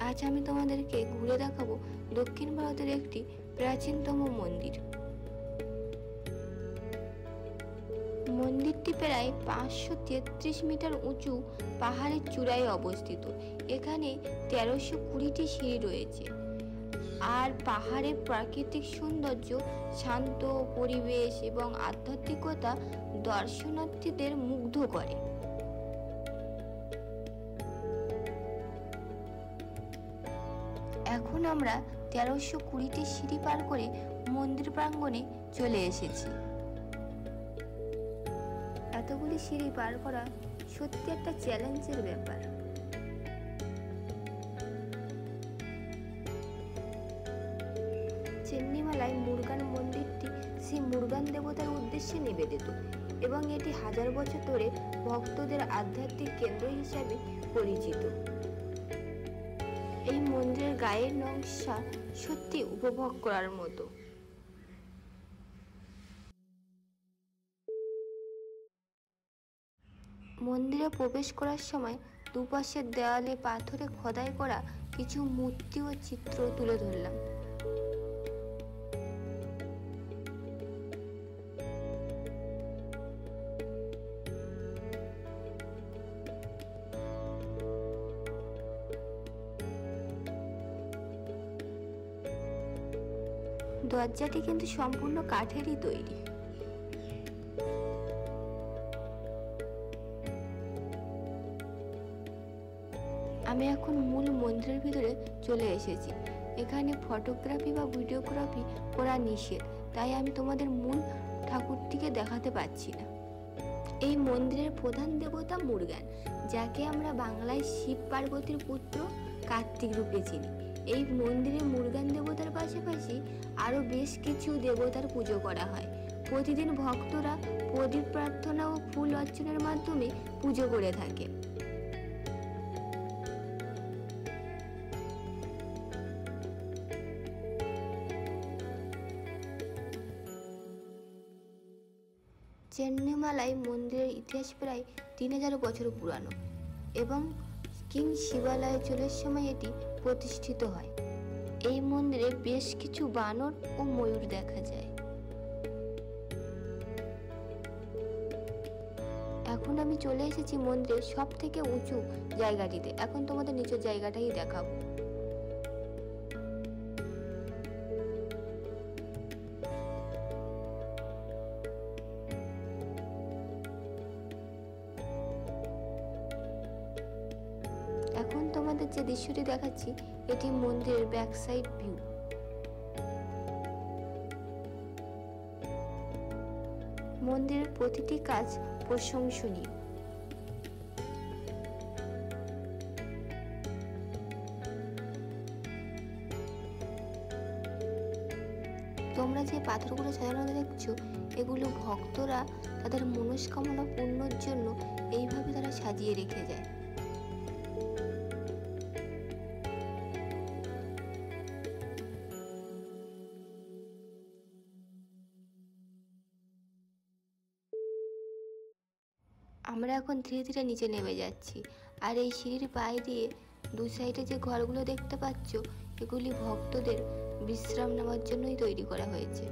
আজ আমি তোমাদেরকে ঘুরে দেখাবো দক্ষিণ ভারতের একটি প্রাচীনতম মন্দির। মন্দিরটি প্রায় 533 মিটার উঁচু পাহাড়ের চূড়ায় অবস্থিত। এখানে 1320টি সিঁড়ি রয়েছে। আর পাহাড়ের প্রাকৃতিক সৌন্দর্য, শান্ত পরিবেশ এবং আধ্যাত্মিকতা দর্শনার্থীদের মুগ্ধ করে। এখন আমরা 1320টি সিঁড়ি পার করে মন্দির প্রাঙ্গণে চলে এসেছি। এতগুলি সিঁড়ি পার করা সত্যি একটা চ্যালেঞ্জের ব্যাপার। চেন্নিমালায় মুরগান মন্দিরটি শ্রী মুরগান দেবতার উদ্দেশ্যে নিবেদিত এবং এটি হাজার বছর ধরে ভক্তদের আধ্যাত্মিক কেন্দ্র হিসাবে পরিচিত। এই মন্দিরের গায়ের নকশা সত্যি উপভোগ করার মতো। মন্দিরে প্রবেশ করার সময় দুপাশের দেওয়ালে পাথরে খোদাই করা কিছু মূর্তি ও চিত্র তুলে ধরলাম। দরজাটি কিন্তু সম্পূর্ণ কাঠেরই তৈরি। আমি এখন মূল মন্দিরের ভিতরে চলে এসেছি। এখানে ফটোগ্রাফি বা ভিডিওগ্রাফি করা নিষেধ, তাই আমি তোমাদের মূল ঠাকুরটিকে দেখাতে পাচ্ছি না। এই মন্দিরের প্রধান দেবতা মুরগান, যাকে আমরা বাংলায় শিব পার্বতীর পুত্র কার্তিক রূপে চিনি। এই মন্দিরে মুরগান দেবতার পাশাপাশি আরো বেশ কিছু দেবতার পুজো করা হয়। প্রতিদিন ভক্তরা প্রদীপ প্রার্থনা ও ফুল অর্চনের মাধ্যমে পুজো করে থাকে। চেন্নিমালাই মন্দিরের ইতিহাস প্রায় 3000 বছর পুরানো এবং কিং শিবালয় চুলের সময় এটি প্রতিষ্ঠিত হয়। এই মন্দিরে বেশ কিছু বানর ও ময়ূর দেখা যায়। এখন আমি চলে এসেছি মন্দিরের সব থেকে উঁচু জায়গাটিতে। এখন তোমাদের নিচের জায়গাটাই দেখাবো। এখন তোমাদের যে দৃশ্যটি দেখাচ্ছি এটি মন্দিরের ব্যাক সাইড ভিউ। মন্দিরের প্রতিটি কাজ প্রশংসনীয়। তোমরা যে পাথরগুলো সাজানো দেখছো, এগুলো ভক্তরা তাদের মনস্কামনা পূর্ণর জন্য এইভাবে তারা সাজিয়ে রেখে যায়। আমরা এখন ধীরে ধীরে নিচে নেমে যাচ্ছি। আর এই সিঁড়ির পায়ে দিয়ে দু সাইডে যে ঘরগুলো দেখতে পাচ্ছ, এগুলি ভক্তদের বিশ্রাম নেওয়ার জন্যই তৈরি করা হয়েছে।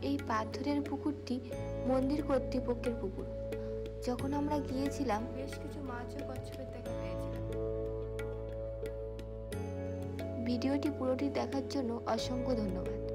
এই পাথরের পুকুরটি মন্দির কর্তৃপক্ষের পুকুর। যখন আমরা গিয়েছিলাম বেশ কিছু মাছ ও কচ্ছপের দেখা পেয়েছিলাম। ভিডিওটি পুরোটি দেখার জন্য অসংখ্য ধন্যবাদ।